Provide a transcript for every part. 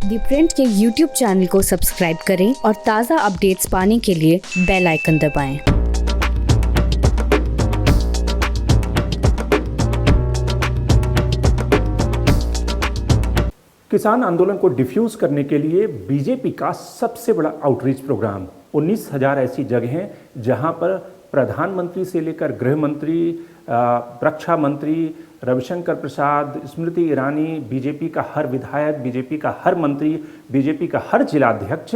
दी print के YouTube channel को subscribe करें और ताज़ा अपडेट्स पाने के लिए बेल आइकन दबाएं। किसान आंदोलन को डिफ्यूज करने के लिए बीजेपी का सबसे बड़ा आउटरीच प्रोग्राम 19,000 ऐसी जगहें जहां पर प्रधानमंत्री से लेकर गृह मंत्री, रक्षा मंत्री, रविशंकर प्रसाद, स्मृति ईरानी, बीजेपी का हर विधायक, बीजेपी का हर मंत्री, बीजेपी का हर जिलाध्यक्ष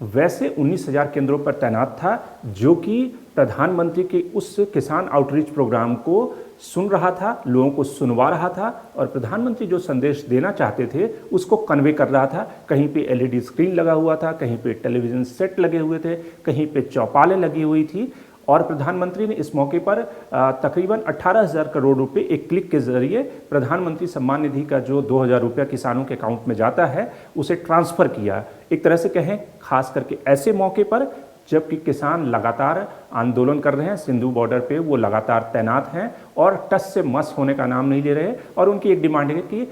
वैसे 19,000 केंद्रों पर तैनात था, जो कि प्रधानमंत्री के उस किसान आउटरीच प्रोग्राम को सुन रहा था, लोगों को सुनवा रहा था और प्रधानमंत्री जो संदेश देना चाहते थे उसको कन्वे कर रहा था। कहीं पे एलईडी स्क्रीन लगा हुआ था, कहीं पे टेलीविज़न सेट लगे हुए थे, कहीं पे चौपालें लगी हुई थी और प्रधानमंत्री ने इस मौके पर तकरीबन 18,000 करोड़ रुपए एक क्लिक के जरिए प्रधानमंत्री सम्मान निधि का जो 2,000 रुपया किसानों के अकाउंट में जाता है उसे ट्रांसफ़र किया। एक तरह से कहें, खास करके ऐसे मौके पर जबकि किसान लगातार आंदोलन कर रहे हैं, सिंधु बॉर्डर पे वो लगातार तैनात हैं और टस से मस होने का नाम नहीं ले रहे और उनकी एक डिमांड है कि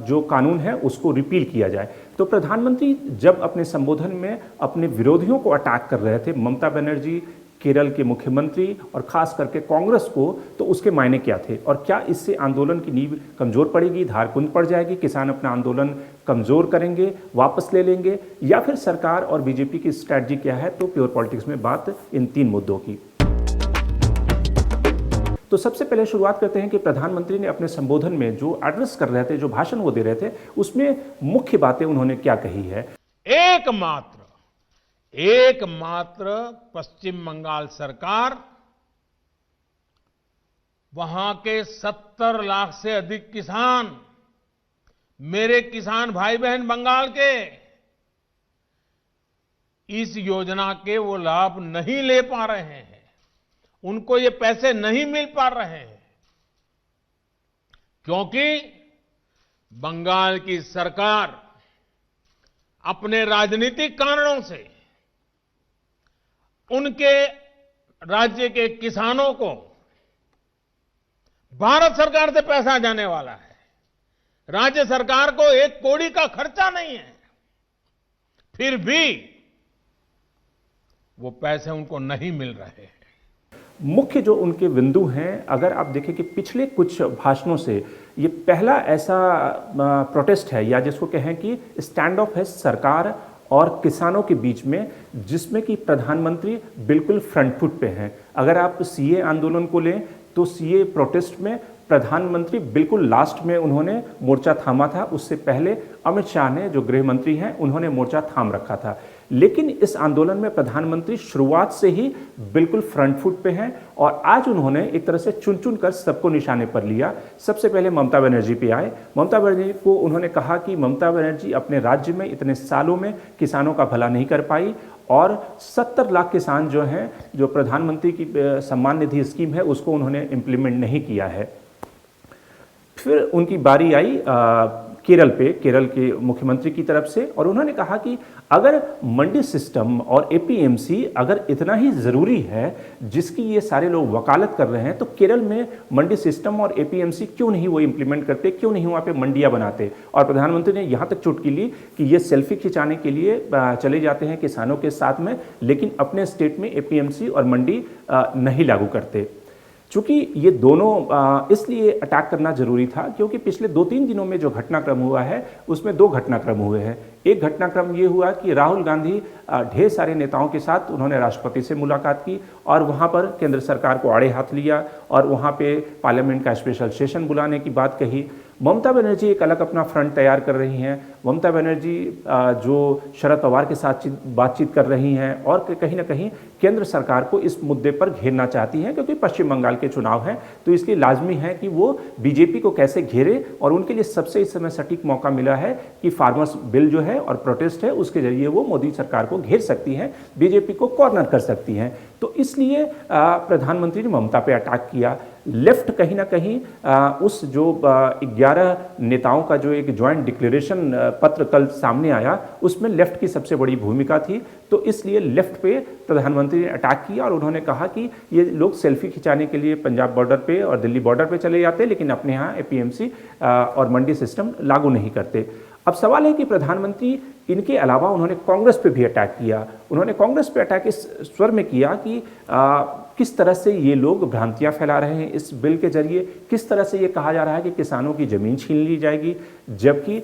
जो कानून है उसको रिपील किया जाए। तो प्रधानमंत्री जब अपने संबोधन में अपने विरोधियों को अटैक कर रहे थे, ममता बनर्जी, केरल के मुख्यमंत्री और खास करके कांग्रेस को, तो उसके मायने क्या थे और क्या इससे आंदोलन की नींव कमजोर पड़ेगी, धार कुंद पड़ जाएगी, किसान अपना आंदोलन कमजोर करेंगे, वापस ले लेंगे, या फिर सरकार और बीजेपी की स्ट्रैटेजी क्या है। तो प्योर पॉलिटिक्स में बात इन 3 मुद्दों की। तो सबसे पहले शुरुआत करते हैं कि प्रधानमंत्री ने अपने संबोधन में जो एड्रेस कर रहे थे, जो भाषण वो दे रहे थे, उसमें मुख्य बातें उन्होंने क्या कही है। एकमात्र पश्चिम बंगाल सरकार वहां के 70 लाख से अधिक किसान, मेरे किसान भाई बहन बंगाल के, इस योजना के वो लाभ नहीं ले पा रहे हैं, उनको ये पैसे नहीं मिल पा रहे हैं क्योंकि बंगाल की सरकार अपने राजनीतिक कारणों से उनके राज्य के किसानों को भारत सरकार से पैसा जाने वाला है, राज्य सरकार को 1 कौड़ी का खर्चा नहीं है, फिर भी वो पैसे उनको नहीं मिल रहे हैं। मुख्य जो उनके बिंदु हैं, अगर आप देखें कि पिछले कुछ भाषणों से ये पहला ऐसा प्रोटेस्ट है या जिसको कहें कि स्टैंड ऑफ है सरकार और किसानों के बीच में, जिसमें कि प्रधानमंत्री बिल्कुल फ्रंट फुट पे हैं। अगर आप सीए आंदोलन को लें तो सीए प्रोटेस्ट में प्रधानमंत्री बिल्कुल लास्ट में उन्होंने मोर्चा थामा था, उससे पहले अमित शाह ने, जो गृह मंत्री हैं, उन्होंने मोर्चा थाम रखा था। लेकिन इस आंदोलन में प्रधानमंत्री शुरुआत से ही बिल्कुल फ्रंट फुट पे हैं और आज उन्होंने एक तरह से चुन चुन कर सबको निशाने पर लिया। सबसे पहले ममता बनर्जी पे आए। ममता बनर्जी को उन्होंने कहा कि ममता बनर्जी अपने राज्य में इतने सालों में किसानों का भला नहीं कर पाई और 70 लाख किसान जो हैं, जो प्रधानमंत्री की सम्मान निधि स्कीम है, उसको उन्होंने इम्प्लीमेंट नहीं किया है। फिर उनकी बारी आई केरल पे, केरल के मुख्यमंत्री की तरफ से, और उन्होंने कहा कि अगर मंडी सिस्टम और एपीएमसी अगर इतना ही ज़रूरी है जिसकी ये सारे लोग वकालत कर रहे हैं, तो केरल में मंडी सिस्टम और एपीएमसी क्यों नहीं वो इम्प्लीमेंट करते, क्यों नहीं वहाँ पे मंडियाँ बनाते। और प्रधानमंत्री ने यहाँ तक चुटकी ली कि ये सेल्फी खिंचाने के लिए चले जाते हैं किसानों के साथ में, लेकिन अपने स्टेट में एपीएमसी और मंडी नहीं लागू करते। चूंकि ये दोनों इसलिए अटैक करना जरूरी था क्योंकि पिछले 2-3 दिनों में जो घटनाक्रम हुआ है उसमें 2 घटनाक्रम हुए हैं। एक घटनाक्रम ये हुआ कि राहुल गांधी ढेर सारे नेताओं के साथ उन्होंने राष्ट्रपति से मुलाकात की और वहाँ पर केंद्र सरकार को आड़े हाथ लिया और वहाँ पे पार्लियामेंट का स्पेशल सेशन बुलाने की बात कही। ममता बनर्जी एक अलग अपना फ्रंट तैयार कर रही हैं। ममता बनर्जी जो शरद पवार के साथ बातचीत कर रही हैं और कहीं ना कहीं केंद्र सरकार को इस मुद्दे पर घेरना चाहती हैं, क्योंकि पश्चिम बंगाल के चुनाव हैं तो इसलिए लाजमी है कि वो बीजेपी को कैसे घेरे, और उनके लिए सबसे इस समय सटीक मौका मिला है कि फार्मर्स बिल जो है और प्रोटेस्ट है उसके जरिए वो मोदी सरकार को घेर सकती हैं, बीजेपी को कॉर्नर कर सकती हैं। तो इसलिए प्रधानमंत्री ने ममता पे अटैक किया। लेफ्ट कहीं ना कहीं उस जो 11 नेताओं का जो एक ज्वाइंट डिक्लेरेशन पत्र कल सामने आया, उसमें लेफ्ट की सबसे बड़ी भूमिका थी। तो इसलिए लेफ्ट पे प्रधानमंत्री ने अटैक किया और उन्होंने कहा कि ये लोग सेल्फी खिंचाने के लिए पंजाब बॉर्डर पे और दिल्ली बॉर्डर पे चले जाते, लेकिन अपने यहाँ एपीएमसी और मंडी सिस्टम लागू नहीं करते। अब सवाल है कि प्रधानमंत्री इनके अलावा उन्होंने कांग्रेस पे भी अटैक किया। उन्होंने कांग्रेस पे अटैक इस स्वर में किया कि किस तरह से ये लोग भ्रांतियां फैला रहे हैं इस बिल के जरिए, किस तरह से ये कहा जा रहा है कि किसानों की ज़मीन छीन ली जाएगी, जबकि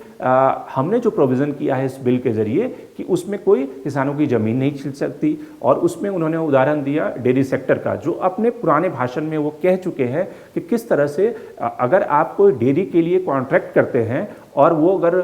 हमने जो प्रोविज़न किया है इस बिल के जरिए कि उसमें कोई किसानों की ज़मीन नहीं छीन सकती। और उसमें उन्होंने उदाहरण दिया डेयरी सेक्टर का, जो अपने पुराने भाषण में वो कह चुके हैं कि किस तरह से अगर आप कोई डेयरी के लिए कॉन्ट्रैक्ट करते हैं और वो अगर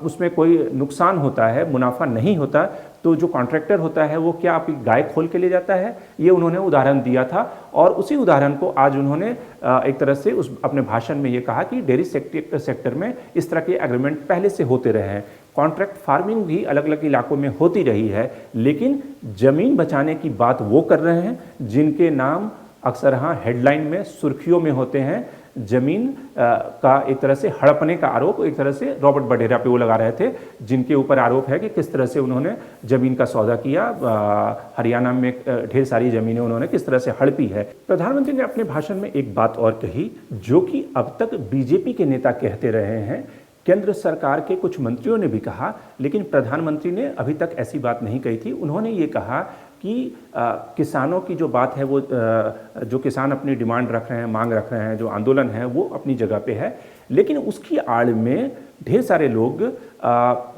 उसमें कोई नुकसान होता है, मुनाफा नहीं होता, तो जो कॉन्ट्रैक्टर होता है वो क्या आपकी गाय खोल के ले जाता है, ये उन्होंने उदाहरण दिया था। और उसी उदाहरण को आज उन्होंने एक तरह से उस अपने भाषण में ये कहा कि डेयरी सेक्टर में इस तरह के एग्रीमेंट पहले से होते रहे हैं, कॉन्ट्रैक्ट फार्मिंग भी अलग अलग इलाकों में होती रही है, लेकिन ज़मीन बचाने की बात वो कर रहे हैं जिनके नाम अक्सर हाँ हेडलाइन में सुर्खियों में होते हैं। जमीन का एक तरह से हड़पने का आरोप एक तरह से रॉबर्ट वडेरा पे वो लगा रहे थे, जिनके ऊपर आरोप है कि किस तरह से उन्होंने जमीन का सौदा किया, हरियाणा में ढेर सारी जमीनें उन्होंने किस तरह से हड़पी है। प्रधानमंत्री ने अपने भाषण में एक बात और कही जो कि अब तक बीजेपी के नेता कहते रहे हैं, केंद्र सरकार के कुछ मंत्रियों ने भी कहा, लेकिन प्रधानमंत्री ने अभी तक ऐसी बात नहीं कही थी। उन्होंने ये कहा कि किसानों की जो बात है वो जो किसान अपनी डिमांड रख रहे हैं, मांग रख रहे हैं, जो आंदोलन है वो अपनी जगह पे है, लेकिन उसकी आड़ में ढेर सारे लोग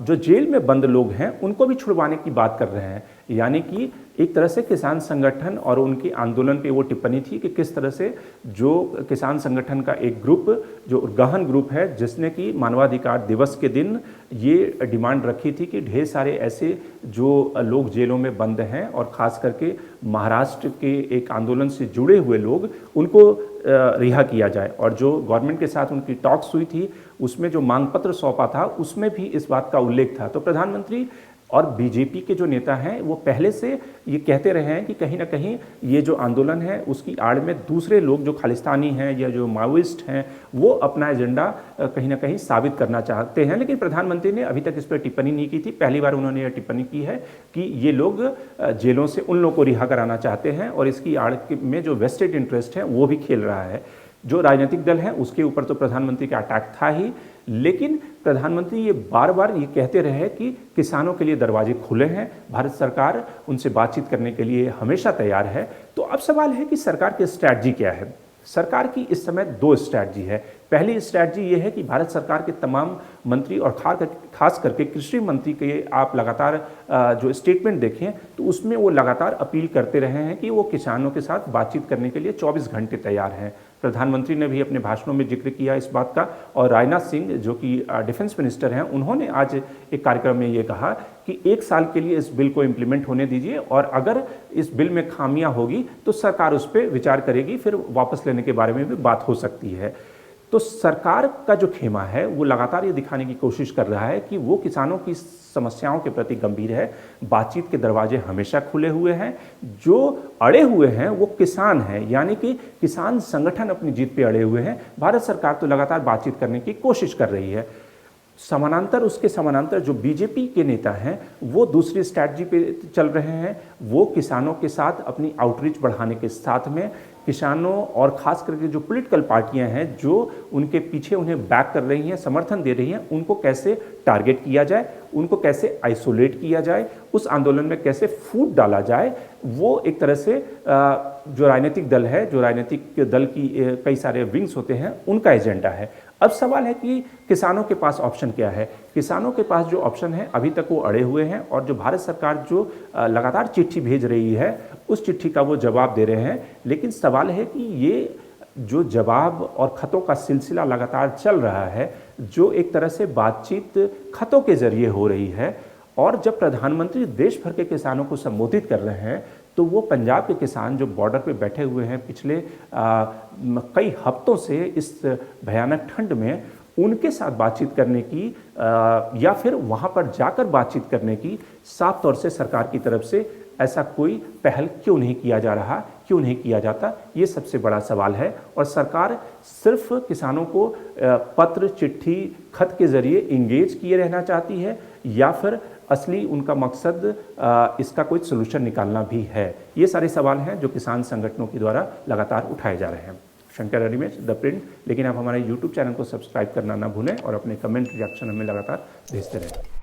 जो जेल में बंद लोग हैं उनको भी छुड़वाने की बात कर रहे हैं। यानी कि एक तरह से किसान संगठन और उनके आंदोलन पे वो टिप्पणी थी कि किस तरह से जो किसान संगठन का एक ग्रुप, जो गहन ग्रुप है, जिसने कि मानवाधिकार दिवस के दिन ये डिमांड रखी थी कि ढेर सारे ऐसे जो लोग जेलों में बंद हैं और ख़ास करके महाराष्ट्र के एक आंदोलन से जुड़े हुए लोग, उनको रिहा किया जाए। और जो गवर्नमेंट के साथ उनकी टॉक्स हुई थी उसमें जो मांग पत्र सौंपा था उसमें भी इस बात का उल्लेख था। तो प्रधानमंत्री और बीजेपी के जो नेता हैं वो पहले से ये कहते रहे हैं कि कहीं ना कहीं ये जो आंदोलन है उसकी आड़ में दूसरे लोग जो खालिस्तानी हैं या जो माओइस्ट हैं वो अपना एजेंडा कहीं ना कहीं साबित करना चाहते हैं। लेकिन प्रधानमंत्री ने अभी तक इस पर टिप्पणी नहीं की थी। पहली बार उन्होंने यह टिप्पणी की है कि ये लोग जेलों से उन लोगों को रिहा कराना चाहते हैं और इसकी आड़ में जो वेस्टेड इंटरेस्ट है वो भी खेल रहा है। जो राजनीतिक दल है उसके ऊपर तो प्रधानमंत्री का अटैक था ही, लेकिन प्रधानमंत्री ये बार बार ये कहते रहे कि किसानों के लिए दरवाजे खुले हैं, भारत सरकार उनसे बातचीत करने के लिए हमेशा तैयार है। तो अब सवाल है कि सरकार की स्ट्रैटेजी क्या है। सरकार की इस समय दो स्ट्रैटेजी है। पहली स्ट्रैटेजी ये है कि भारत सरकार के तमाम मंत्री और खास करके कृषि मंत्री के आप लगातार जो स्टेटमेंट देखें तो उसमें वो लगातार अपील करते रहे हैं कि वो किसानों के साथ बातचीत करने के लिए 24 घंटे तैयार हैं। प्रधानमंत्री ने भी अपने भाषणों में जिक्र किया इस बात का, और राजनाथ सिंह जो कि डिफेंस मिनिस्टर हैं उन्होंने आज एक कार्यक्रम में ये कहा कि 1 साल के लिए इस बिल को इम्प्लीमेंट होने दीजिए और अगर इस बिल में खामियां होगी तो सरकार उस पर विचार करेगी, फिर वापस लेने के बारे में भी बात हो सकती है। तो सरकार का जो खेमा है वो लगातार ये दिखाने की कोशिश कर रहा है कि वो किसानों की समस्याओं के प्रति गंभीर है, बातचीत के दरवाजे हमेशा खुले हुए हैं। जो अड़े हुए हैं वो किसान हैं, यानी कि किसान संगठन अपनी जीत पे अड़े हुए हैं। भारत सरकार तो लगातार बातचीत करने की कोशिश कर रही है। उसके समानांतर जो बीजेपी के नेता हैं वो दूसरी स्ट्रैटेजी पे चल रहे हैं। वो किसानों के साथ अपनी आउटरीच बढ़ाने के साथ में किसानों और ख़ास करके जो पॉलिटिकल पार्टियां हैं जो उनके पीछे उन्हें बैक कर रही हैं, समर्थन दे रही हैं, उनको कैसे टारगेट किया जाए, उनको कैसे आइसोलेट किया जाए, उस आंदोलन में कैसे फूट डाला जाए, वो एक तरह से जो राजनीतिक दल है, जो राजनीतिक दल की कई सारे विंग्स होते हैं, उनका एजेंडा है। अब सवाल है कि किसानों के पास ऑप्शन क्या है। किसानों के पास जो ऑप्शन है अभी तक वो अड़े हुए हैं और जो भारत सरकार जो लगातार चिट्ठी भेज रही है उस चिट्ठी का वो जवाब दे रहे हैं। लेकिन सवाल है कि ये जो जवाब और खतों का सिलसिला लगातार चल रहा है, जो एक तरह से बातचीत खतों के जरिए हो रही है, और जब प्रधानमंत्री देश भर के किसानों को संबोधित कर रहे हैं तो वो पंजाब के किसान जो बॉर्डर पे बैठे हुए हैं पिछले कई हफ्तों से इस भयानक ठंड में, उनके साथ बातचीत करने की या फिर वहाँ पर जाकर बातचीत करने की साफ तौर से सरकार की तरफ से ऐसा कोई पहल क्यों नहीं किया जा रहा, क्यों नहीं किया जाता, ये सबसे बड़ा सवाल है। और सरकार सिर्फ किसानों को पत्र, चिट्ठी, खत के जरिए इंगेज किए रहना चाहती है या फिर असली उनका मकसद इसका कोई सोल्यूशन निकालना भी है। ये सारे सवाल हैं जो किसान संगठनों के द्वारा लगातार उठाए जा रहे हैं। Shankar readymades the print. लेकिन आप हमारे यूट्यूब चैनल को सब्सक्राइब करना ना भूलें और अपने कमेंट रिएक्शन हमें लगातार भेजते रहें।